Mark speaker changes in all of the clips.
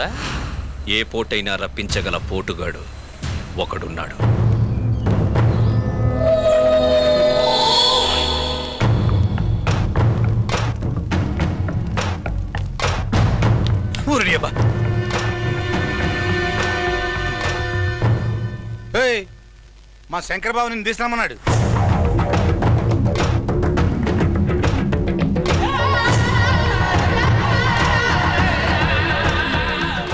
Speaker 1: అర్థమవుతుందా? ఏ పోటైనా రప్పించగల పోటుగాడు ఒకడున్నాడు.
Speaker 2: మా శంకర్ బాబు నిన్ను తీసుకురామన్నాడు.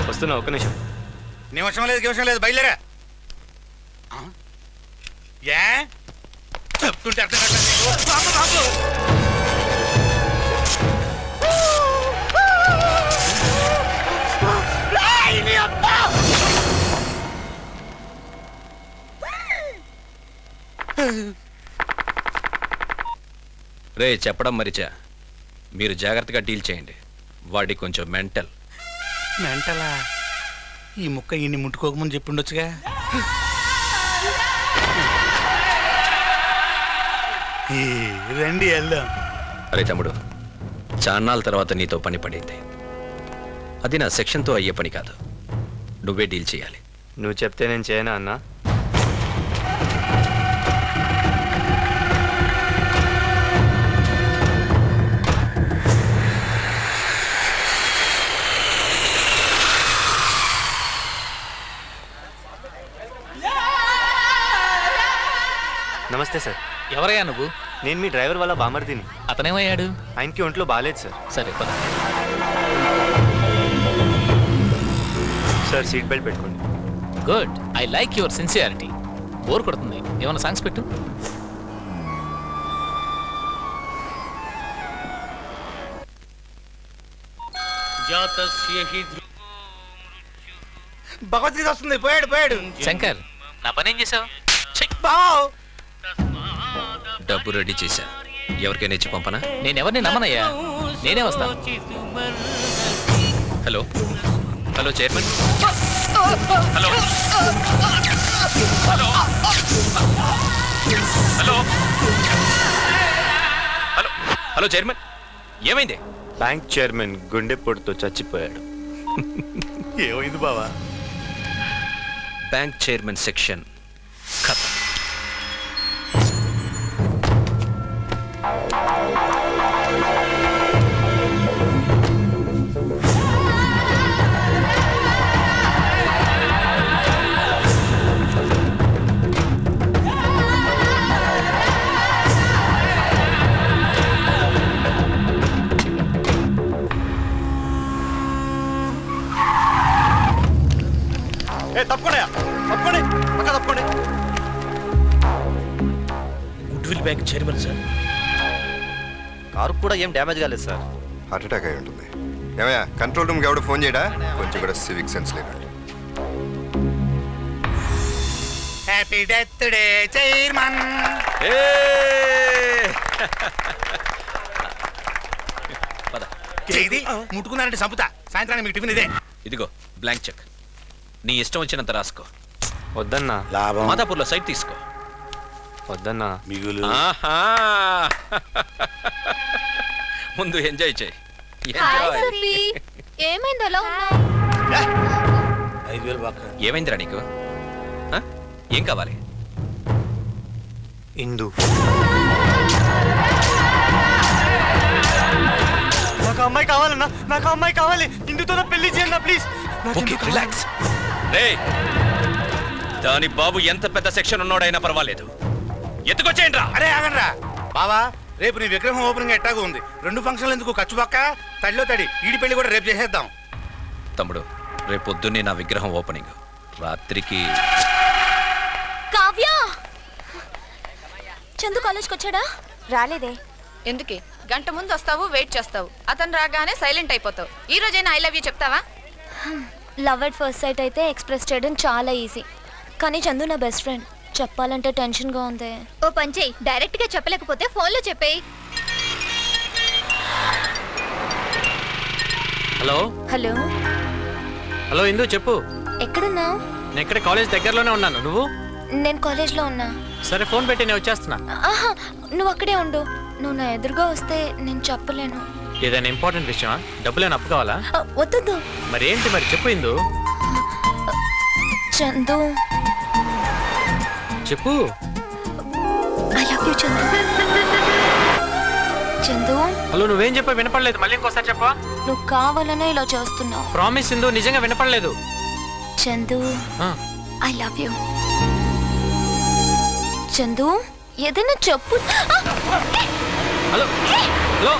Speaker 3: వస్తున్నా, ఒక్క నిమిషం.
Speaker 2: నిమిషం లేదు బయలుదేరా. ఏ చెప్తుంటే అర్థం కాదు.
Speaker 1: రే చెప్పడం మరిచా, మీరు జాగ్రత్తగా డీల్ చేయండి. వాడి కొంచెం మెంటల్.
Speaker 2: మెంటలా? ఈ ముక్క ఈయన్ని ముట్టుకోకముందు చెప్పిండొచ్చుగా. రండి వెళ్దాం.
Speaker 1: అరే తమ్ముడు, చాన్నాళ్ళ తర్వాత నీతో పని పడింది. అది నా సెక్షన్తో అయ్యే పని కాదు. నువ్వే డీల్ చేయాలి.
Speaker 3: నువ్వు చెప్తే నేను చేయనా అన్నా? నమస్తే సార్.
Speaker 4: ఎవరయ్యా నువ్వు?
Speaker 3: నేను మీ డ్రైవర్ వాళ్ళ బామర్దిని.
Speaker 4: అతనేమయ్యాడు?
Speaker 3: ఆయనకి ఒంట్లో బాగాలేదు సార్.
Speaker 4: సరే పద.
Speaker 3: సార్ సీట్ బెల్ట్ పెట్టుకోండి.
Speaker 4: Good, I like your sincerity. Bore కొడుతుంది, ఏమైనా సాంగ్స్ పెట్టు.
Speaker 2: భగవద్గీత వస్తుంది. పోయాడు.
Speaker 4: శంకర్, నా పని ఏం చేసావు?
Speaker 1: డబ్బు రెడీ చేశా. ఎవరికైనా ఇచ్చి పంపనా?
Speaker 4: నేనెవరిని నమ్మనయ్యా, నేనే వస్తాను.
Speaker 1: Hello chairman. Hello hello chairman, ఏమైంది?
Speaker 3: బ్యాంక్ చైర్మన్ గుండెపోటుతో చచ్చిపోయాడు.
Speaker 2: ఏమైంది బావా?
Speaker 1: బ్యాంక్ చైర్మన్ సెక్షన్ ఖతం.
Speaker 2: తప్పండి.
Speaker 5: Goodwill bank chairman sir.
Speaker 3: Car కూడా ఏం డ్యామేజ్ కాలేదు సార్.
Speaker 6: హార్ట్ అటాక్ అయి ఉంటుంది. ఏమయ్యా, కంట్రోల్ రూమ్కి ఎవడు ఫోన్ చేయడా? కొంచెం కూడా సివిక్ సెన్స్ లేదండి.
Speaker 2: Happy death day chairman. ఇది ముట్టుకున్నారంటే సంపుతా. సాయంత్రానికి మీకు టిఫిన్ ఇదే.
Speaker 1: ఇదిగో బ్లాంక్ చెక్. నీ ఇష్టం వచ్చినంత రాసుకో.
Speaker 3: వద్దన్నా.
Speaker 2: లాభం.
Speaker 1: మాదాపూర్లో సైట్ తీసుకో.
Speaker 3: వద్దన్నా.
Speaker 2: మిగులు.
Speaker 1: ముందు ఎంజాయ్ చేయి.
Speaker 7: ఏమైంది అలా ఉన్నావు?
Speaker 2: 5,000 బాక.
Speaker 1: ఏమైందిరా నీకు? ఏం కావాలి?
Speaker 3: ఇందు. నాకు అమ్మాయి కావాలన్నా, నాకు అమ్మాయి కావాలి. ఇందుతో నా పెళ్లి చేయండి ప్లీజ్.
Speaker 1: రిలాక్స్. దాని బాబు ఎంత పెద్ద సెక్షన్ ఉన్నాడైనా పర్వాలేదు, ఎత్తుకొచ్చేయండి రా.
Speaker 2: అరే ఆగండ్రా బావా, రేపు నీ విగ్రహం ఓపెనింగ్ ఎట్టాగా ఉంది. 2 ఫంక్షన్లు ఎందుకు ఖర్చు పక్క? తడిలో తడి ఈడి పెళ్లి కూడా రేపు చేసేద్దాం.
Speaker 1: తమ్ముడు, రేపు పొద్దున్నే నా విగ్రహం ఓపెనింగ్. రాత్రికి
Speaker 7: కావ్య, చందు కాలేజ్కి వచ్చాడా?
Speaker 8: రాలేదే.
Speaker 7: ఎందుకే? గంట ముందు వస్తావు, వెయిట్ చేస్తావు. అతను రాగానే సైలెంట్ అయిపోతావు. ఈ రోజైనా ఐ లవ్ యూ చెప్తావా?
Speaker 8: లవ్ ఎట్ ఫస్ట్ సైట్ అయితే ఎక్స్ప్రెస్ చేయడం చాలా ఈజీ, కానీ చందు నా బెస్ట్ ఫ్రెండ్. చెప్పాలంటే టెన్షన్గా ఉంది.
Speaker 7: ఓ పంచే, డైరెక్ట్ గా చెప్పలేకపోతే ఫోన్లో చెప్పేయి.
Speaker 4: హలో
Speaker 8: హలో
Speaker 4: హలో ఇందు, చెప్పు.
Speaker 8: ఎక్కడున్నావు?
Speaker 4: నేను ఇక్కడ కాలేజ్ దగ్గరలోనే ఉన్నాను. నువ్వు?
Speaker 8: నేను కాలేజ్లో ఉన్నా.
Speaker 4: సరే ఫోన్ పెట్టి నేను వచ్చేస్తున్నా.
Speaker 8: ఆహా, నువ్వు అక్కడే ఉండు. నువ్వు నా ఎదురుగా వస్తే నేను చెప్పలేను.
Speaker 4: ఏదైనా ఇంపార్టెంట్ విషయమా? డబ్బులేని అప్పు కావాలా?
Speaker 8: వద్దు
Speaker 4: మరి ఏంటి మరి చెప్పు ఇందు.
Speaker 8: చందు,
Speaker 4: చెప్పు.
Speaker 8: I love you Chandu. Chandu,
Speaker 4: hello, నువ్వేం చెప్పా వినపడలేదు, మళ్ళీ ఇంకోసారి చెప్పా.
Speaker 8: నువ్వు కావాలనే ఇలా చేస్తున్నావు.
Speaker 4: ప్రామిస్ ఇందు, నిజంగా వినపడలేదు.
Speaker 8: చందు,
Speaker 4: ఆ,
Speaker 8: ఐ లవ్ యూ. చందు, ఏదైనా చెప్పు.
Speaker 4: Hello hello.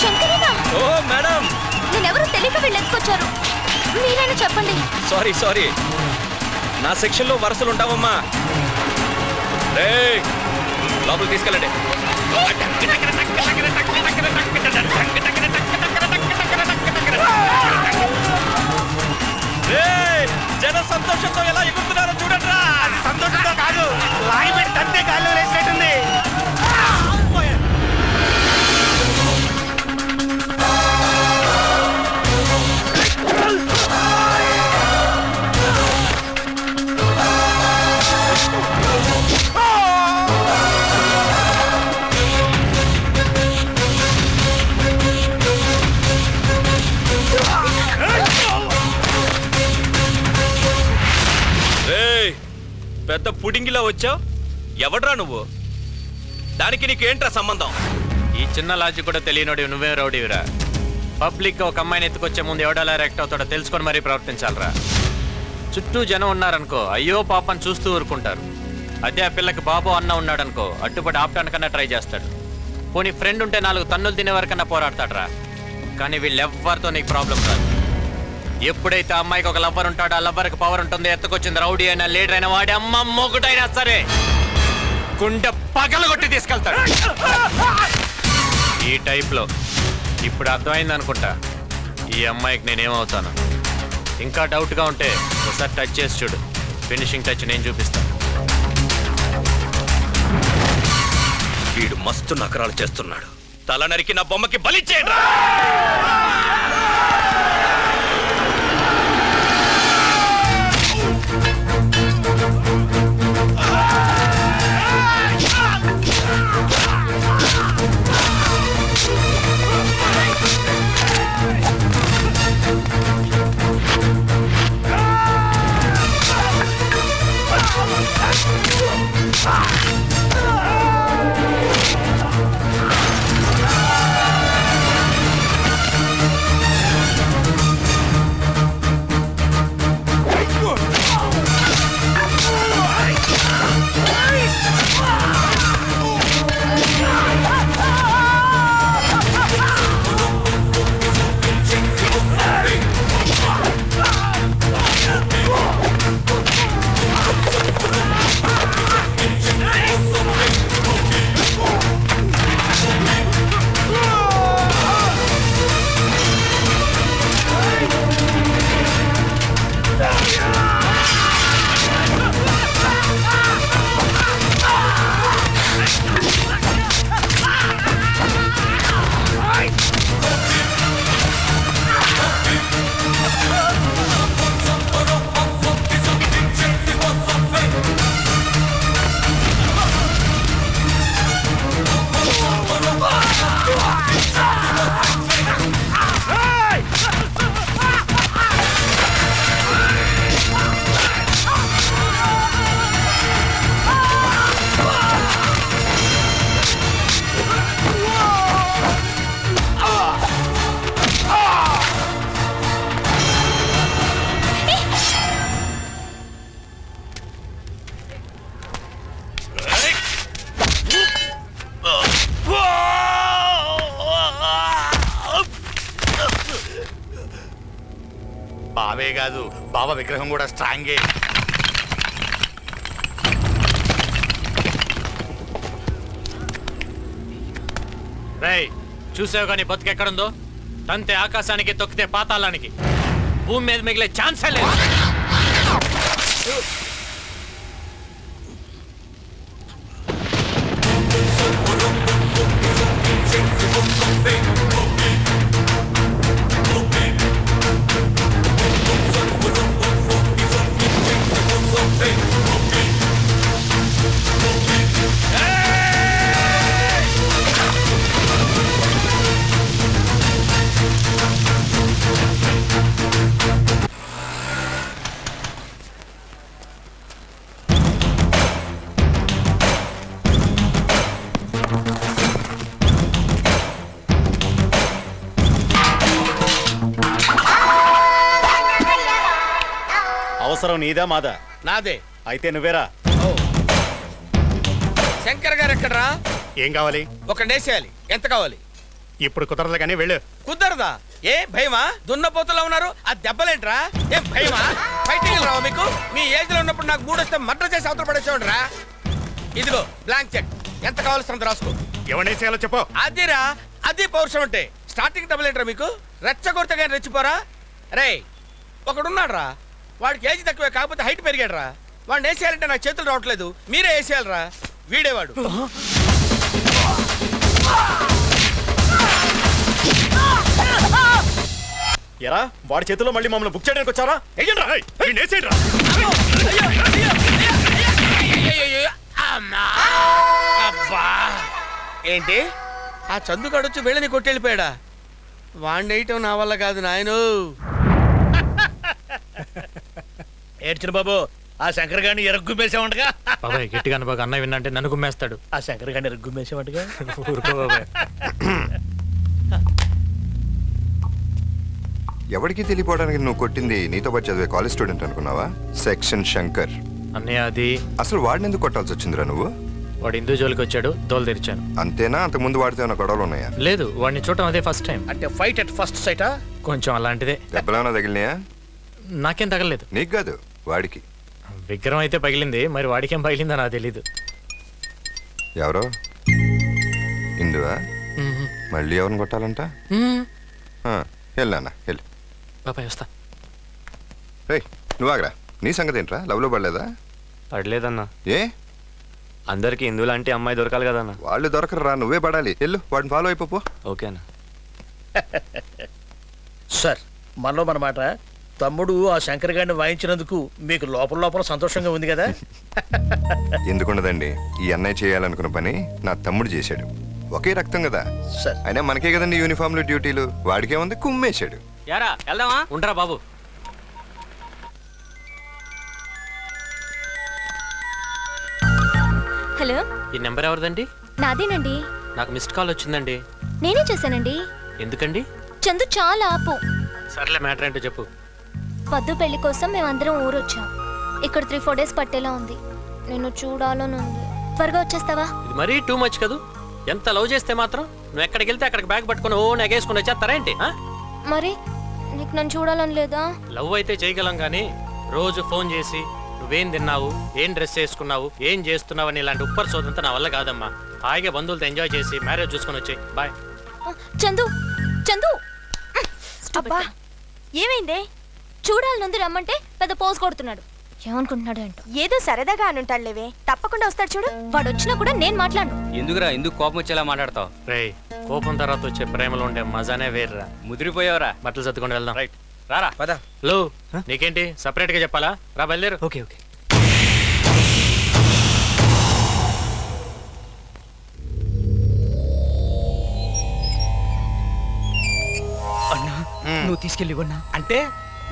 Speaker 8: శంకరనా,
Speaker 1: ఓ మేడం,
Speaker 8: నేనెవరో తెలియక వీళ్ళు ఎత్తుకొచ్చారు. మీరైనా చెప్పండి.
Speaker 1: సారీ నా సెక్షన్లో వరుసలు ఉంటావమ్మా. రేయ్, లోపలికి తీసుకెళ్ళండి. రేయ్, జన సంతోషంతో ఎలా ఎగురుతున్నారో చూడండి.
Speaker 2: సంతోషంతో కాదు, లాగి పెట్టి తంతే గాల్లో వేసినట్టుంది.
Speaker 1: రేయ్, పెద్ద పుడింగిలా వచ్చావు. ఎవడ్రా నువ్వు? దానికి నీకేంట్రా సంబంధం?
Speaker 4: ఈ చిన్న లాజిక్ కూడా తెలియనోడి నువ్వే రౌడీవిరా. పబ్లిక్ ఒక అమ్మాయిని ఎత్తుకొచ్చే ముందు ఎవడలా రియాక్ట్ అవుతాడో తెలుసుకొని మరీ ప్రవర్తించాలరా. చుట్టూ జనం ఉన్నారనుకో, అయ్యో పాపని చూస్తూ ఊరుకుంటారు. అదే ఆ పిల్లకి బాబు అన్న ఉన్నాడనుకో, అడ్డుపడి ఆపటానికన్నా ట్రై చేస్తాడు. పోనీ ఫ్రెండ్ ఉంటే 4 తన్నులు తినే వరకన్నా పోరాడతాడరా. కానీ వీళ్ళెవ్వరితో నీకు ప్రాబ్లం రాదు. ఎప్పుడైతే ఆ అమ్మాయికి ఒక లవ్వర్ ఉంటాడో, ఆ లవ్వర్కి పవర్ ఉంటుంది. ఎత్తుకొచ్చింది రౌడీ అయినా, లీడర్ అయినా, వాడి అమ్మ మొగుడైనా సరే గుండె పగలగొట్టి తీసుకెళ్తాడు. ఈ టైప్లో ఇప్పుడు అర్థమైంది అనుకుంటా ఈ అమ్మాయికి నేనేమవుతాను. ఇంకా డౌట్గా ఉంటే ఒకసారి టచ్ చేసి చూడు. ఫినిషింగ్ టచ్ నేను చూపిస్తాను.
Speaker 1: వీడు మస్తు నకరాలు చేస్తున్నాడు. తల నరికి నా బొమ్మకి బలిచ్చేయండి.
Speaker 2: బావే కాదు బావ విగ్రహం కూడా స్ట్రాంగే.
Speaker 4: రేయ్ చూసావు కానీ బతుకెక్కడుందో? తంతే ఆకాశానికి, తొక్కితే పాతాళానికి. భూమి మీద మిగిలే ఛాన్సే లేదు.
Speaker 3: అవసరం నీదా మాదా?
Speaker 2: నాదే.
Speaker 3: అయితే నువ్వేరా.
Speaker 9: శంకర్ గారు ఎక్కడరా?
Speaker 3: ఏం కావాలి?
Speaker 9: ఒక నేసేయాలి. ఎంత కావాలి?
Speaker 3: ఇప్పుడు కుదరదు కానీ వెళ్ళు.
Speaker 9: కుదరదా? ఏ భయమా? దున్నపోతులా ఉన్నారు. ఆ దెబ్బలేంట్రా? ఏం భయమా? ఫైటింగ్ రావా మీకు? మీ ఏజ్ లో ఉన్నప్పుడు నాకు మూడొస్తే మర్డర్ చేసి అవతల పడేసేవాడ్రా. ఇదిగో బ్లాంక్ చెక్. ఎంత కావాల్సినంత రాసుకో.
Speaker 3: ఎవడేసేయాలో చెప్పు.
Speaker 9: అదిరా, అది పౌరుషం అంటే. స్టార్టింగ్ డబ్బులు ఏంట్రా మీకు? రెచ్చగొడితే కానీ రెచ్చిపోరా? రే ఒకడున్నాడు రా, వాడికి ఏజ్ తక్కువే కాకపోతే హైట్ పెరిగాడు రా. వాడిని వేసేయాలంటే నాకు చేతులు రావట్లేదు. మీరే వేసేయాలరా. వీడేవాడు.
Speaker 3: ఎరా వాడి చేతిలో మళ్ళీ మమ్మల్ని బుక్ చేయడానికి వచ్చారా?
Speaker 9: అబ్బా ఏంటి ఆ చందుగాడొచ్చి వెళ్ళని కొట్టెళ్ళిపోయాడా? వాడిని వేయటం నా వల్ల కాదు నాయను.
Speaker 5: ఏడ్చిన బాబు, ఆ శంకర్ గారిని ఎరగ్గుమేసామంటగా.
Speaker 4: బాబాయ్ గట్టిగా బాగా అన్నయ్య విన్నంటే నన్ను గుమ్మేస్తాడు.
Speaker 5: ఆ శంకర్ గారిని ఎరగ్గుమేసామంటగా.
Speaker 4: ఊరుకో బాబాయ్.
Speaker 6: ఎవరికి తెలియపోవడానికి నువ్వు కొట్టింది నీతో పాటు చదివే కాలేజ్ స్టూడెంట్ అనుకున్నావా? సెక్షన్ శంకర్.
Speaker 4: అన్నయ్య అది
Speaker 6: అసలు వాడిని ఎందుకు కొట్టాల్సి వచ్చిందిరా నువ్వు?
Speaker 4: వాడు హిందూ జోలికి వచ్చాడు, దోలు తెరిచాను.
Speaker 6: అంతేనా? అంతకుముందు వాడితో ఏమైనా గొడవలు ఉన్నాయా?
Speaker 4: లేదు, వాడిని చూడటం అదే ఫస్ట్ టైం.
Speaker 5: అంటే ఫైట్ అట్ ఫస్ట్ సైటా?
Speaker 4: కొంచెం అలాంటిదే.
Speaker 6: దెబ్బలేమైనా తగిలినాయా?
Speaker 4: నాకేం తగలేదు.
Speaker 6: నీకు కాదు, వాడికి.
Speaker 4: విగ్రహం అయితే పగిలింది, మరి వాడికేం పగిలిందో నాకు తెలీదు.
Speaker 6: ఎవరో ఇందువా? మళ్ళీ ఎవరిని కొట్టాలంట? వెళ్ళానా వెళ్ళు.
Speaker 4: బాబాయ్ వస్తా.
Speaker 6: రేయ్ నువ్వు ఆగరా. నీ సంగతి ఏంట్రా? లవ్లో పడలేదా?
Speaker 3: పడలేదన్నా.
Speaker 6: ఏ?
Speaker 3: అందరికి హిందువులాంటి అమ్మాయి దొరకాలి కదన్నా.
Speaker 6: వాళ్ళు దొరకరా, నువ్వే పడాలి. వెళ్ళు, వాడిని ఫాలో అయిపో.
Speaker 3: ఓకేనా?
Speaker 5: సార్ మనలో మన మాట. తమ్ముడు ఆ శంకర్ గారిని వాయించినందుకు మీకు లోపల లోపల సంతోషంగా ఉంది కదా?
Speaker 6: ఎందుకుండదండి, ఈ అన్నయ్య చేయాలనుకున్న పని నా తమ్ముడు చేశాడు. ఒకే రక్తం కదా.
Speaker 5: సార్
Speaker 6: అయినా మనకే కదండి యూనిఫామ్లు, డ్యూటీలు. వాడికేముంది, కుమ్మేశాడు.
Speaker 4: యారా వెళ్దామా? ఉండరా బాబు.
Speaker 8: హలో,
Speaker 4: ఈ నెంబర్ ఎవరిదండి?
Speaker 8: నాదేనండి.
Speaker 4: నాకు మిస్డ్ కాల్ వచ్చిందండి.
Speaker 8: నేనే చేశానండి.
Speaker 4: ఎందుకండి?
Speaker 8: చందు చాలా ఆపు.
Speaker 4: సర్లే, మ్యాటర్ ఏంటో చెప్పు.
Speaker 8: పద్దు పెళ్లి కోసం మేమందరం ఊరొచ్చాం. ఇక్కడ 3-4 డేస్ పట్టేలా ఉంది. నిన్ను చూడాలని ఉంది. త్వరగా వచ్చేస్తావా?
Speaker 4: ఇది మరీ టూ మచ్ కదూ. ఎంత లవ్ చేస్తే మాత్రం నువ్వు ఎక్కడికి వెళ్తే అక్కడికి బ్యాగ్ పట్టుకుని నెగేసుకుని వచ్చేస్తారా ఏంటి?
Speaker 8: మరి నీకు నన్ను చూడాలని లేదా?
Speaker 4: లవ్ అయితే చేయగలం కానీ రోజు ఫోన్ చేసి నువ్వేం తిన్నావు, ఏం డ్రెస్ వేసుకున్నావు, ఏం చేస్తున్నావు అని ఇలాంటి ఉప్పర్ సోదంతా నా వల్ల కాదమ్మా. హాయిగా బంధువులతో ఎంజాయ్ చేసి మ్యారేజ్ చూసుకొని వచ్చాయి. బాయ్.
Speaker 8: చందు, చందు, అబ్బా ఏమైందే? చూడాలనుంది రమ్మంటే పెద్ద పోజ్ కొడుతున్నాడు. ఏమనుకుంటున్నాడు ఏంటో.
Speaker 10: ఏదో సరదాగా అనుంటాడులేవే, తప్పకుండా వస్తాడు చూడు.
Speaker 8: వాడు వచ్చినా కూడా నేను మాట్లాడను.
Speaker 11: ఎందుకురా, ఎందుకు కోపం వచ్చేలా మాట్లాడతావు?
Speaker 4: రేయ్, కోపం తర్వాత వచ్చే ప్రేమలో ఉండే మజానే వేర్రా.
Speaker 11: ముదిరిపోయావరా.
Speaker 4: బట్టలు సర్దుకొని వెళ్దాం.
Speaker 3: రైట్.
Speaker 4: రారా
Speaker 9: పద.
Speaker 4: లో, నీకేంటి సపరేట్ గా చెప్పాలా? రా బయలుదేరు.
Speaker 3: Okay okay.
Speaker 5: అన్నా నువ్వు తీసుకెళ్ళివన్నా.
Speaker 2: అంటే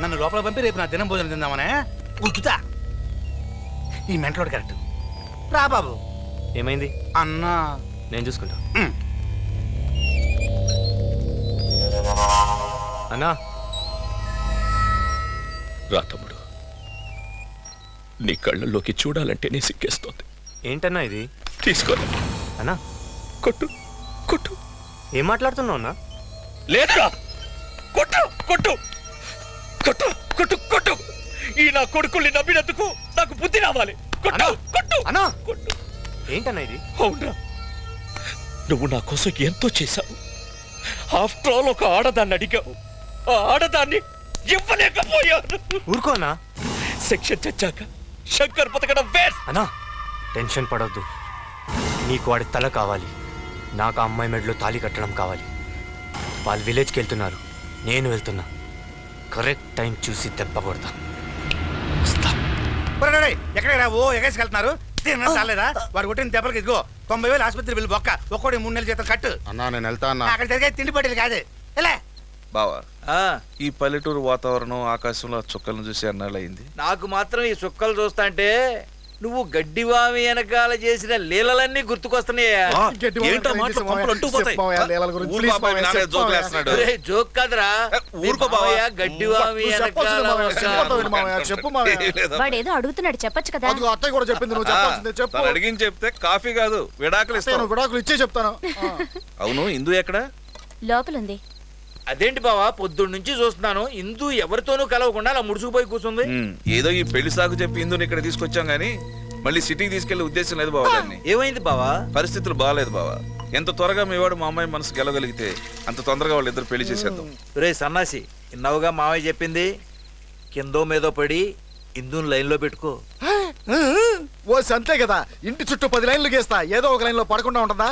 Speaker 2: నన్ను లోపల పంపి రేపు నా దినం భోజనం తిందామనే ఉతుతా. ఈ మెంటలోడు కరెక్ట్. రా బాబు.
Speaker 3: ఏమైంది?
Speaker 2: అన్నా
Speaker 3: నేను చూసుకుంటా.
Speaker 2: ఉమ్.
Speaker 3: అన్నా
Speaker 1: రా తమ్ముడు, నీ కళ్ళల్లోకి చూడాలంటేనే సిగ్గేస్తోంది.
Speaker 3: ఏంటన్నా ఇది?
Speaker 1: తీసుకోరా.
Speaker 3: అన్నా
Speaker 1: కొట్టు కొట్టు.
Speaker 3: ఏం మాట్లాడుతున్నావు అన్నా?
Speaker 1: లేదురా, కొట్టు కొట్టు
Speaker 5: కొట్టు కొట్టు కొట్టు ఈ నా కొడుకుల్ని నమ్మినందుకు నాకు బుద్ధి రావాలి. కొట్టు కొట్టు
Speaker 3: అన్నా
Speaker 5: కొట్టు.
Speaker 3: ఏంటన్నా ఇది?
Speaker 5: అవునరా, నువ్వు నా కోసం ఎంతో చేశావు. ఆఫ్టర్ ఆల్ ఒక ఆడదాన్ని అడిగావు, ఆ ఆడదాన్ని ఇవ్వలేకపోయాను.
Speaker 3: ఊరుకోనా
Speaker 5: సెక్షన్ చచ్చాక శంకర్ బతకడం వేస్ట్.
Speaker 3: అన్నా టెన్షన్ పడొద్దు. నీకు వాడి తల కావాలి, నాకు ఆ అమ్మాయి మెడలో తాళి కట్టడం కావాలి. వాళ్ళు విలేజ్కి వెళ్తున్నారు, నేను వెళ్తున్నా. కరెక్ట్ టైం చూసి దెబ్బ కొడతా.
Speaker 2: ఎక్కడ ఓ ఎగేసుకెళ్తున్నారు? తిన్నా చాలేదా? వాడు కొట్టిన దెబ్బలకి ఇదిగో 90,000 ఆసుపత్రి బిల్లు బొక్క. ఒక్కడి 3 నెలల జీతం కట్టు.
Speaker 12: అన్నా నేను వెళ్తా అన్నా.
Speaker 2: అక్కడ జరిగే తిండి పట్టేది కాదు. ఎలా
Speaker 12: బావా ఈ పల్లెటూరు వాతావరణం, ఆకాశంలో చుక్కలను చూసి అన్నాళ్ళయింది.
Speaker 9: నాకు మాత్రం ఈ చుక్కలు చూస్తాంటే నువ్వు గడ్డివామి వెనకాల చేసిన లీలలన్నీ గుర్తుకొస్తున్నాయా? జోక్ కాదురా, గడ్డివామి
Speaker 10: వాడేదో అడుగుతున్నాడు, చెప్పొచ్చు కదా.
Speaker 12: అత్తయ్య కూడా చెప్పింది, నువ్వు చెప్పాల్సిందే చెప్పు. అడిగింది చెప్తే కాఫీ కాదు విడాకులు ఇస్తాను. విడాకులు ఇచ్చే చెప్తాను. అవును, ఇందు ఎక్కడ?
Speaker 10: లోపలుంది.
Speaker 9: అదేంటి బావా, పొద్దున్న నుంచి చూస్తున్నాను ఇందు ఎవరితోనూ కలవకుండా అలా ముడుచుకుపోయి కూర్చుంది.
Speaker 12: ఏదో ఈ పెళ్లి సాకు చెప్పి ఇందుని ఇక్కడ తీసుకొచ్చాం గానీ మళ్ళీ సిటీకి తీసుకెళ్లే ఉద్దేశం లేదు బావా. దాన్ని
Speaker 9: ఏమైంది బావా?
Speaker 12: పరిస్థితులు బాగాలేదు బావా. ఎంత త్వరగా మీవాడు మా అమ్మాయి మనసు గెలవగలిగితే అంత తొందరగా వాళ్ళిద్దరు పెళ్లి చేసేద్దాం.
Speaker 9: రే సన్నాసి, ఇన్నావుగా మావయ్య చెప్పింది. కిందో మీదో పడి ఇందుని లైన్ లో పెట్టుకో.
Speaker 12: ఓ అంతే కదా, ఇంటి చుట్టూ 10 లైన్లు గీస్తా, ఏదో ఒక లైన్ లో పడకుండా ఉంటుందా?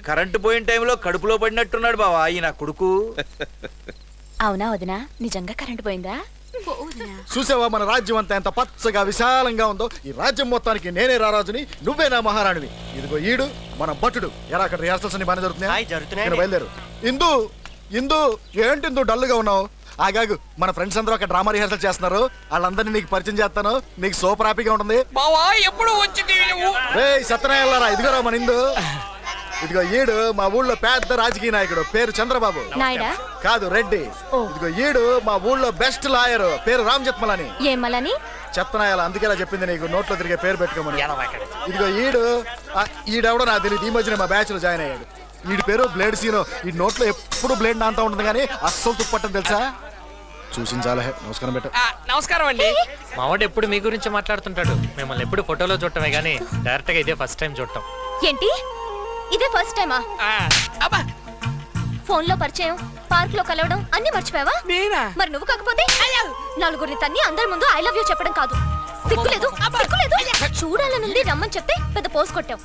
Speaker 9: కరెంటు పోయిన టైంలో కడుపులో పడినట్టున్నాడు బావా ఈ నా కొడుకు.
Speaker 10: అవునా వదినా, నిజంగా కరెంట్ పోయిందా?
Speaker 12: చూసావా మన రాజ్యం అంతా ఎంత పచ్చగా విశాలంగా ఉందో. ఈ రాజ్యం మొత్తానికి నేనే రారాజుని, నువ్వే నా మహారాణివి. ఇదిగో ఈడు మన భటుడు. ఎలా అక్కడ రిహార్సల్స్ అన్ని బాగా జరుగుతున్నాయి? బయలుదేరు. ఇందు ఇందు ఏంటి ఇందు డల్గా ఉన్నావు? ఆగాగు, మన ఫ్రెండ్స్ అందరూ అక్కడ డ్రామా రిహార్సల్ చేస్తున్నారు. వాళ్ళందరినీ నీకు పరిచయం చేస్తాను, నీకు సూపర్ హ్యాపీగా ఉంటుంది. సత్యనారాయణ, ఇదిగోరా మన ఇందు. ఇదిగో ఈడు మా ఊళ్ళో పెద్ద రాజకీయ నాయకుడు, పేరు చంద్రబాబు. కాదు, రెడ్డి. ఇదిగో ఈడు మా ఊళ్ళో బెస్ట్ లాయర్, పేరు రామ్ జత్మలని.
Speaker 10: ఏమలని?
Speaker 12: చెత్తనాయాల, అందుకే ఇలా చెప్పింది నీకు, నోట్లో తిరిగే పేరు పెట్టుకోమని. ఇదిగో ఈడెవడో నాకు తెలియదు, ఈ మధ్యన మా బ్యాచ్ లో జాయిన్ అయ్యాడు. వీడి పేరు బ్లేడ్ సీనో. ఈ నోట్లో ఎప్పుడు బ్లేడ్ నాంతా ఉంటుంది కానీ అస్సలు తుప్పట్టం తెలుసా? చూసించాలే. నమస్కారం బెట్ట.
Speaker 4: నమస్కారం అండి. మావాడు ఎప్పుడు మీ గురించి మాట్లాడుతుంటాడు. మిమ్మల్ని ఎప్పుడు ఫోటోలో చూడటమే గానీ డైరెక్ట్ గా ఇదే ఫస్ట్ టైం చూడటం.
Speaker 8: ఏంటి ఇదే ఫస్ట్ టైమా? ఫోన్ లో పరిచయం, పార్క్ లో కలవడం అన్ని మర్చిపోయావా? మరి నువ్వు కాకపోతే నలుగురిని తన్ని అందరి ముందు ఐ లవ్ యూ చెప్పడం కాదు. సిగ్గులేదు? చూడాలనుంది రమ్మని చెప్తే పెద్ద పోస్ కొట్టావు.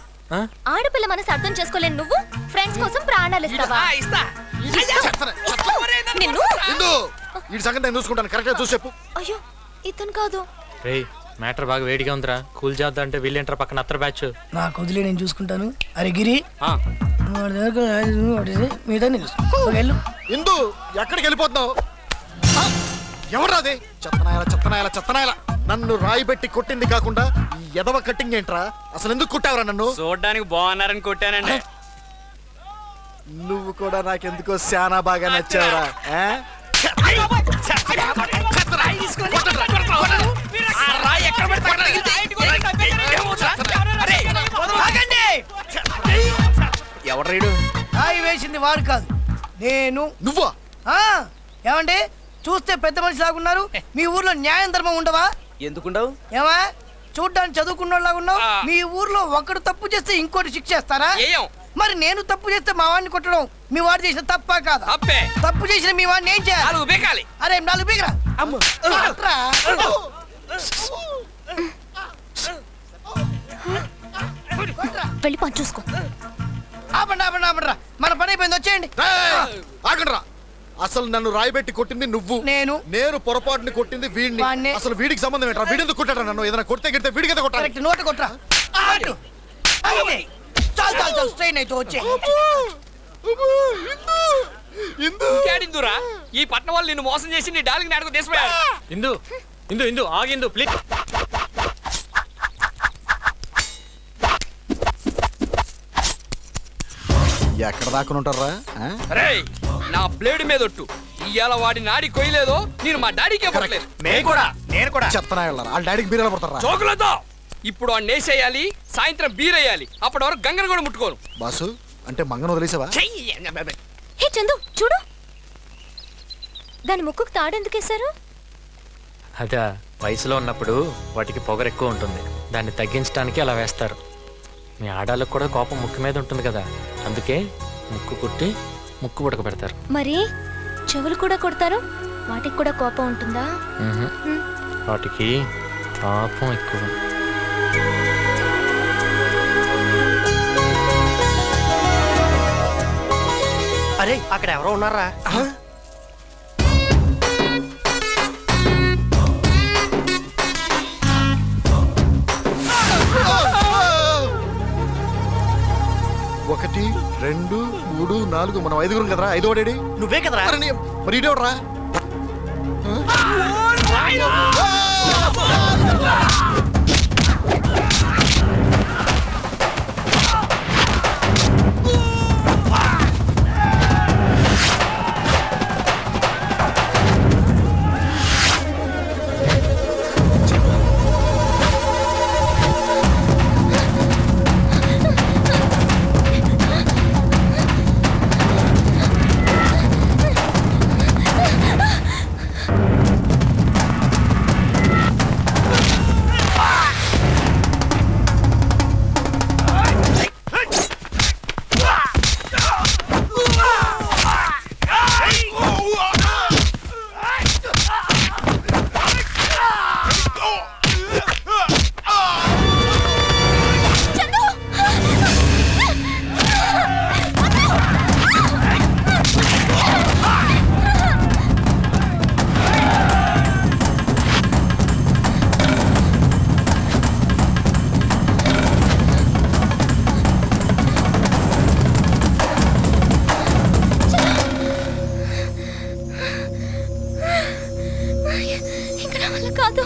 Speaker 8: ఆడపిల్ల మనసు అర్థం చేసుకోలేని నువ్వు ఫ్రెండ్స్ కోసం ప్రాణాలు ఇస్తావా? అయ్యో ఇతను కాదు.
Speaker 4: రేయ్, మ్యాటర్ బాగా వేడిగా ఉందిరా, కూల్ చేద్దాం అంటే వీళ్ళేంట్రా పక్కన అత్తర బ్యాచ్.
Speaker 5: నాకు వదిలే, నేను చూసుకుంటాను. అరే గిరి,
Speaker 12: ఇందు ఎక్కడికి వెళ్ళిపోతున్నావు? ఎవరాది? చెత్తనాయాల నన్ను రాయి పెట్టి కొట్టింది కాకుండా ఈ ఎదవ కట్టింగ్ ఏంట్రా? అసలు ఎందుకు కొట్టావురా నన్ను?
Speaker 11: చూడడానికి బాగున్నారని కొట్టానండి.
Speaker 12: నువ్వు కూడా నాకెందుకో శానా బాగా నచ్చావురా.
Speaker 9: ఎవడ్రీడు?
Speaker 5: రాయి వేసింది వాడు కాదు, నేను.
Speaker 12: నువ్వా?
Speaker 5: ఏమండి, చూస్తే పెద్ద మనిషి లాగున్నారు. మీ ఊర్లో న్యాయం ధర్మం ఉండవా?
Speaker 9: ఎందుకుండవు?
Speaker 5: ఏమా చూడ్డానికి చదువుకున్నోళ్ళగా ఉన్నావు. మీ ఊర్లో ఒకడు తప్పు చేస్తే ఇంకోటి శిక్ష చేస్తారా? మరి నేను తప్పు చేస్తే మా వాడిని కొట్టడం మీ వాడు చేసిన తప్ప కాదు? తప్పు చేసిన మీ వాడిని ఏం చేయాలి? అరే 4 బీగరా.
Speaker 8: వెళ్ళి పని చూసుకో.
Speaker 5: ఆపండి, మన పని అయిపోయింది, వచ్చేయండి.
Speaker 12: ఆగండ్రా. అసలు నన్ను రాయిబెట్టి కొట్టింది నువ్వు, నేను పొరపాటుని కొట్టింది వీడిని. అసలు వీడికి సంబంధం ఏంట్రా? వీడెందుకు కొట్టాడు నన్ను? ఏదైనా కొడితే గిడితే వీడి కదా కొట్టాలి.
Speaker 5: నోట కొట్టరా. చాలు స్ట్రెయిన్ అయితే వచ్చే.
Speaker 11: ఇందురా, ఈ పట్నం వాళ్ళు నిన్ను మోసం చేసి నీ డాలికి నాడుకు తీసిపోయారు.
Speaker 4: ఇందు ఆగిందు ప్లీజ్.
Speaker 12: ఎక్కడ దాకా ఉంటారా?
Speaker 11: నా బ్లేడ్ మీద ఒట్టు, ఇవాళ వాడి నాడి కొయ్యలేదో నేను మా డాడీకే పడలేదు.
Speaker 2: నేను కూడా
Speaker 12: చెప్తాను. వాళ్ళ డాడీకి బీరలు పడతారా?
Speaker 11: చోకులతో ఇప్పుడు వాడు నేసేయాలి, సాయంత్రం బీరేయాలి. అప్పటి వరకు గంగను కూడా ముట్టుకోను.
Speaker 12: బాసు అంటే మంగను వదిలేసావా?
Speaker 8: హే చందు, చూడు దాని ముక్కుకు తాడెందుకేశారు?
Speaker 4: అదా, వయసులో ఉన్నప్పుడు వాటికి పొగరు ఎక్కువ ఉంటుంది, దాన్ని తగ్గించడానికి అలా వేస్తారు. మీ ఆడాళ్ళకు కూడా కోపం ముక్కు మీద ఉంటుంది కదా, అందుకే ముక్కు కుట్టి ముక్కు ఉడకబెడతారు.
Speaker 8: మరి చెవులు కూడా కొడతారు, వాటికి కూడా కోపం ఉంటుందా?
Speaker 4: వాటికి పాపం ఎక్కువ.
Speaker 5: అరే అక్కడ ఎవరో ఉన్నారా?
Speaker 12: ఒకటి, 2, 3, 4 మనం 5గురం కదరా. 5వ డేడి
Speaker 5: నువ్వే కదరా?
Speaker 12: మరి ఇదేవడరా?
Speaker 8: కాదు.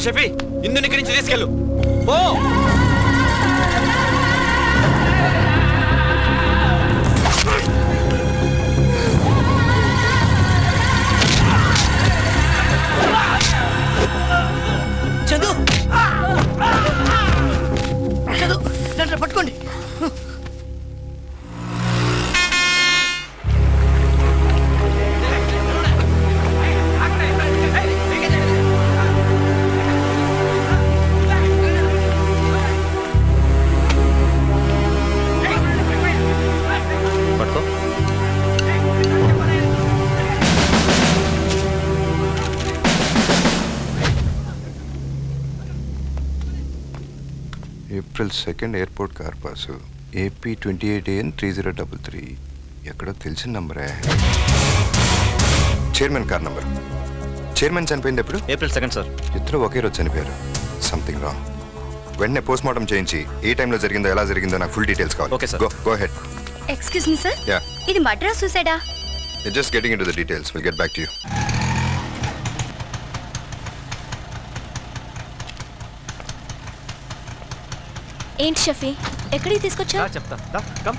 Speaker 3: షఫీ, ఇందుని ఇక్కడి నుంచి తీసుకెళ్ళు. పో.
Speaker 5: చందు, చందు దాంట్లో పట్టుకోండి.
Speaker 6: April 2nd airport car pass AP 28AN 3033. ఎక్కడో తెలిసిన నంబరే. Chairman car number. చైర్మన్ చనిపోయింది ఎప్పుడు?
Speaker 3: April 2nd sir.
Speaker 6: ఇద్దరు ఒకే రోజు చనిపోయారు. Something wrong. వెంటనే పోస్ట్ మార్టం చేయించి ఏ టైంలో జరిగిందో ఎలా జరిగిందో నాకు ఫుల్ డీటెయిల్స్ కావాలి.
Speaker 3: Okay sir.
Speaker 6: Go ahead.
Speaker 8: Excuse me sir,
Speaker 6: yeah,
Speaker 8: ఇది మద్రాస్ సూసైడా?
Speaker 6: Just getting into the details. Will get back to you.
Speaker 8: ఏంటి షఫీ, ఎక్కడికి తీసుకొచ్చా?
Speaker 3: చెప్తా. కమ్.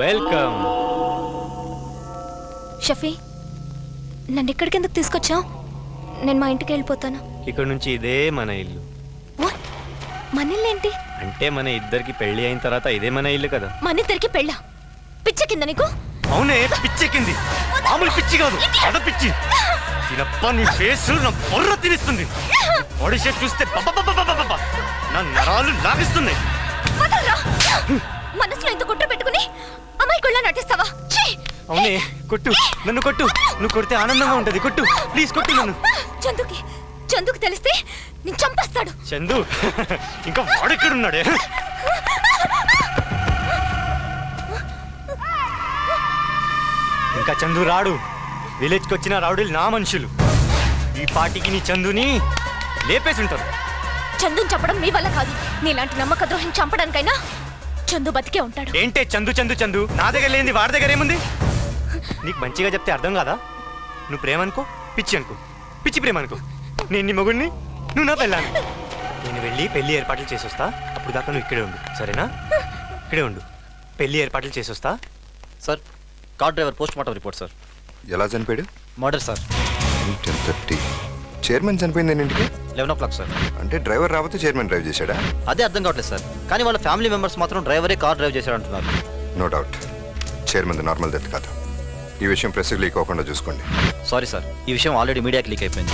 Speaker 3: వెల్కమ్.
Speaker 8: షఫీ, నన్ను ఇక్కడికి ఎందుకు తీసుకొచ్చావు? నేను మా ఇంటికి వెళ్ళిపోతాను.
Speaker 3: ఇక్కడ నుంచి ఇదే మన ఇల్లు.
Speaker 8: మన ఇల్లు ఏంటి?
Speaker 3: అంటే మన ఇద్దరికి పెళ్లి అయిన తర్వాత ఇదే మన ఇల్లు కదా.
Speaker 8: మన ఇద్దరికి పెళ్ళా? పిచ్చి కింద నీకు?
Speaker 3: అవునే, పిచ్చెక్కింది. మామూలు పిచ్చి కాదు, అద పిచ్చి. తినప్ప నీ ఫేస్ నా బొర్ర తినిస్తుంది. బాడీ షేప్ చూస్తే నా నరాలు లాగిస్తున్నాయి.
Speaker 8: మనసులో ఇంత కుట్ర పెట్టుకుని అమ్మాయికుళ్ళ నటిస్తావా?
Speaker 3: అవునే, కొట్టు, నన్ను కొట్టు. నువ్వు కొడితే ఆనందంగా ఉంటది. కొట్టు ప్లీజ్, కొట్టు నన్ను.
Speaker 8: చందుకి తెలిస్తే నేను చంపేస్తాడు.
Speaker 3: చందు ఇంకా వాడెక్కడున్నాడే? ఇంకా చందు రాడు. విలేజ్కి వచ్చిన రౌడీలు నా మనుషులు. ఈ పార్టీకి నీ చందుని లేపేసి ఉంటారు.
Speaker 8: చందుని చెప్పడం మీ వల్ల కాదు. నీలాంటి నమ్మక ద్రోహం చంపడానికైనా చందు బతికే ఉంటాడు.
Speaker 3: ఏంటే చందు చందు చందు? నా దగ్గర లేనిది వాడి దగ్గర ఏముంది? నీకు మంచిగా చెప్తే అర్థం కాదా? నువ్వు ప్రేమ అనుకో, పిచ్చి అనుకో. పిచ్చి ప్రేమ అనుకో. నేను నీ మొగుడిని, నువ్వు నా పెళ్ళాను. నేను వెళ్ళి పెళ్లి ఏర్పాట్లు చేసొస్తా. అప్పుడు దాకా నువ్వు ఇక్కడే ఉండు, సరేనా? ఇక్కడే ఉండు. పెళ్లి ఏర్పాట్లు చేసొస్తా.
Speaker 13: Sir, car driver post mortem report sir.
Speaker 6: ఎలా చనిపోయాడు?
Speaker 13: Murder sir.
Speaker 6: 10:30. చైర్మన్ చనిపోయింది ఎన్నింటికి?
Speaker 13: 11 o'clock సార్.
Speaker 6: అంటే డ్రైవర్ రాకపోతే చైర్మన్ డ్రైవ్ చేశాడా?
Speaker 13: అదే అర్థం కావట్లేదు సార్. కానీ వాళ్ళ ఫ్యామిలీ మెంబర్స్ మాత్రం డ్రైవరే కార్ డ్రైవ్ చేశాడు అంటున్నారు.
Speaker 6: No doubt. Chairman normal death కాదు. ఈ విషయం ప్రెస్ లీక్ అవ్వకుండా చూసుకోండి.
Speaker 13: సారీ సార్, ఈ విషయం ఆల్రెడీ మీడియాకి లీక్ అయిపోయింది.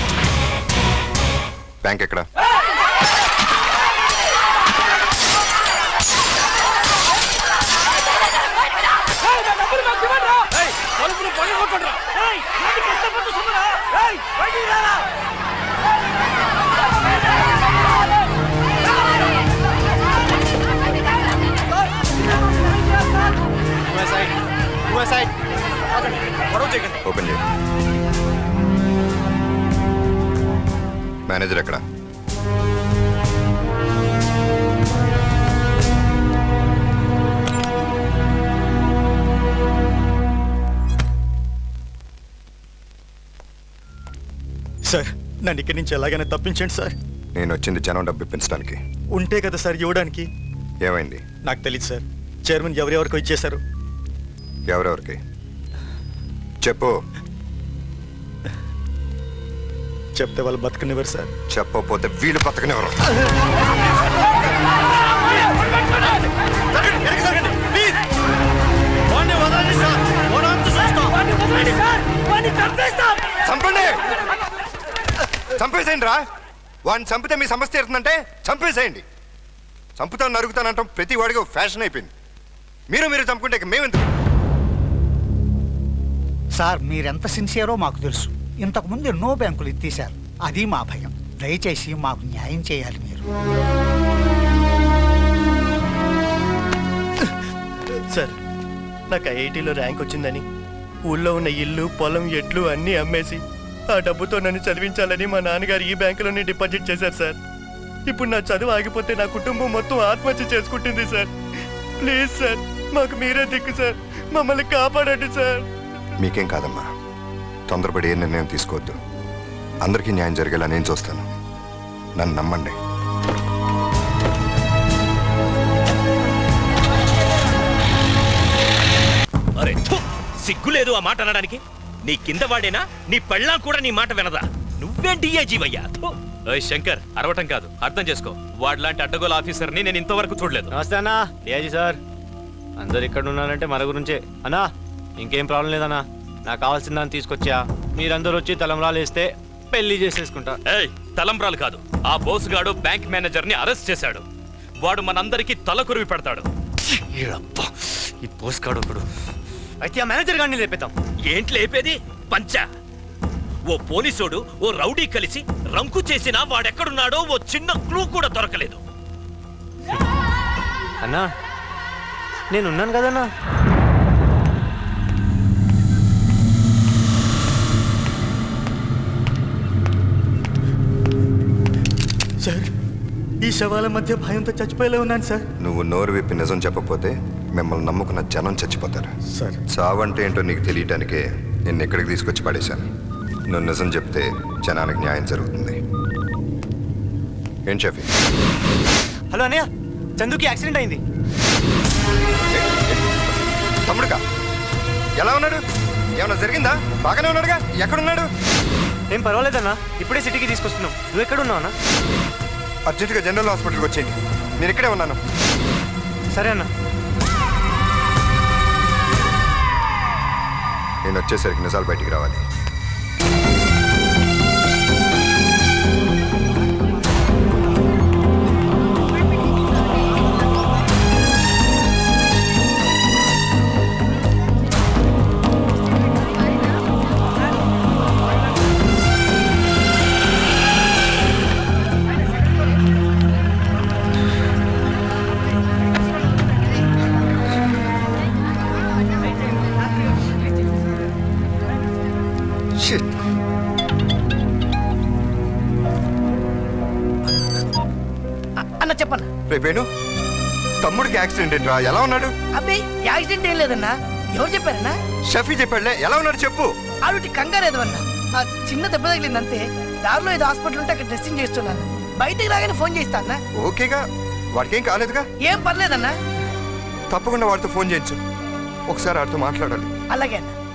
Speaker 6: బ్యాంక్ ఎక్కడ? ఓపెన్ చేయండి. మేనేజర్ ఎక్కడ?
Speaker 12: సార్, నన్ను ఇక్కడి నుంచి ఎలాగైనా తప్పించండి సార్.
Speaker 6: నేను వచ్చింది జనం డబ్బు ఇప్పించడానికి.
Speaker 12: ఉంటే కదా సార్ ఇవ్వడానికి.
Speaker 6: ఏమైంది?
Speaker 12: నాకు తెలియదు సార్. చైర్మన్ ఎవరెవరికో ఇచ్చేశారు.
Speaker 6: ఎవరెవరికి చెప్పు.
Speaker 12: చెప్తే వాళ్ళు బతకనివ్వరు సార్.
Speaker 6: చెప్పకపోతే వీళ్ళు బతకనివ్వరు. చంపండి, చంపేసేయండి రా. వాడిని చంపితే మీ సమస్య తీరుతుందంటే చంపేసేయండి. చంపుతాను నరుగుతానంటాం ప్రతి వాడికి ఫ్యాషన్ అయిపోయింది. మీరు చంపుకుంటే మేమెందుకు?
Speaker 14: సార్, మీరెంత సిన్సియరో మాకు తెలుసు. ఇంతకుముందు ఎన్నో బ్యాంకులు ఎత్తేసారు. అది మా భయం. దయచేసి మాకు న్యాయం చేయాలి మీరు.
Speaker 15: సార్, నాకు ఐఐటీలో ర్యాంక్ వచ్చిందని ఊళ్ళో ఉన్న ఇల్లు, పొలం, ఎడ్లు అన్నీ అమ్మేసి ఆ డబ్బుతో నన్ను చదివించాలని మా నాన్నగారు ఈ బ్యాంకులోనే డిపాజిట్ చేశారు సార్. ఇప్పుడు నా చదువు ఆగిపోతే నా కుటుంబం మొత్తం ఆత్మహత్య చేసుకుంటుంది సార్. ప్లీజ్ సార్, మాకు మీరే దిక్కు సార్. మమ్మల్ని కాపాడండి సార్.
Speaker 6: మీకేం కాదమ్మా, తొందరపడి ఏ నిర్ణయం తీసుకోవద్దు. అందరికీ న్యాయం జరిగేలా నేను చూస్తాను. నన్ను నమ్మండి.
Speaker 16: అరే సిగ్గులేదు ఆ మాట అనడానికి? నీ కింద వాడేనా? నీ పెళ్ళాం కూడా నీ మాట వినదా? నువ్వేం డిఐజీవయ్యా?
Speaker 4: శంకర్, అరవటం కాదు, అర్థం చేసుకో. వాడిలాంటి అడ్డగోలు ఆఫీసర్ని నేను ఇంతవరకు చూడలేదు.
Speaker 3: నమస్తే అన్నా. డిఐజీ సార్, అందరు ఇక్కడ ఉన్నారంటే మన గురించే అన్నా. ఇంకేం ప్రాబ్లం లేదన్నా. నాకు కావాల్సిన దాన్ని తీసుకొచ్చా. మీరందరూ వచ్చి తలంబ్రాలు వేస్తే పెళ్లి చేసేసుకుంటా.
Speaker 16: ఏయ్, తలంబ్రాలు కాదు. ఆ బోసుగాడు బ్యాంక్ మేనేజర్ని అరెస్ట్ చేశాడు. వాడు మనందరికీ తలకొరివి పెడతాడు.
Speaker 3: ఈ పోస్కాడు ఒకడు. అయితే ఆ మేనేజర్ గారిని లేపేద్దాం.
Speaker 16: ఏంటి లేపేది? పంచా. ఓ పోలీసోడు ఓ రౌడీ కలిసి రంకు చేసినా వాడెక్కడున్నాడో ఓ చిన్న క్లూ కూడా దొరకలేదు.
Speaker 3: అన్నా, నేనున్నాను కదన్నా.
Speaker 15: సార్, ఈ శవాల మధ్య భయంతో చచ్చిపోయేలా ఉన్నాను సార్.
Speaker 6: నువ్వు నోరు విప్పి నిజం చెప్పకపోతే మిమ్మల్ని నమ్ముకున్న జనం చచ్చిపోతారు.
Speaker 15: సార్,
Speaker 6: చావంటే ఏంటో నీకు తెలియటానికే నిన్ను ఇక్కడికి తీసుకొచ్చి పడేశాను. నువ్వు నిజం చెప్తే జనానికి న్యాయం జరుగుతుంది. ఏం చెప్పి?
Speaker 3: హలో అన్నయ్య, చందుకి యాక్సిడెంట్ అయింది.
Speaker 6: తమ్ముడుగా ఎలా ఉన్నాడు? ఏమన్నా జరిగిందా? బాగానే ఉన్నాడుగా. ఎక్కడున్నాడు?
Speaker 3: ఏం పర్వాలేదన్నా, ఇప్పుడే సిటీకి తీసుకొస్తున్నాం. నువ్వు ఎక్కడ ఉన్నావు అన్న?
Speaker 6: అర్జెంటుగా జనరల్ హాస్పిటల్కి వచ్చేయండి. నేను ఇక్కడే ఉన్నాను.
Speaker 3: సరే అన్న.
Speaker 6: నేను వచ్చేసరికి నిజాలు బయటికి రావాలి.
Speaker 5: చెప్పన్నా.
Speaker 6: రేపేను తమ్ముడికి యాక్సిడెంట్ ఏంట్రా? ఎలా ఉన్నాడు?
Speaker 5: అబ్బాయి యాక్సిడెంట్ ఏం లేదన్నా. ఎవరు చెప్పారన్నా?
Speaker 6: షఫీ చెప్పాడులే. ఎలా ఉన్నాడు చెప్పు.
Speaker 5: ఆవిడ కంగారు ఏదన్నా, ఆ చిన్న దెబ్బ తగిలింది అంతే. దారిలో ఏదో హాస్పిటల్ ఉంటే అక్కడ డ్రెస్సింగ్ చేస్తున్నాను. బయటికి రాగానే ఫోన్ చేస్తా అన్నా.
Speaker 6: ఓకేగా, వాడికేం కాలేదుగా?
Speaker 5: ఏం పర్లేదన్నా.
Speaker 6: తప్పకుండా వాడితో ఫోన్ చేయించు. ఒకసారి వాడితో మాట్లాడాలి.
Speaker 5: అలాగే అన్న.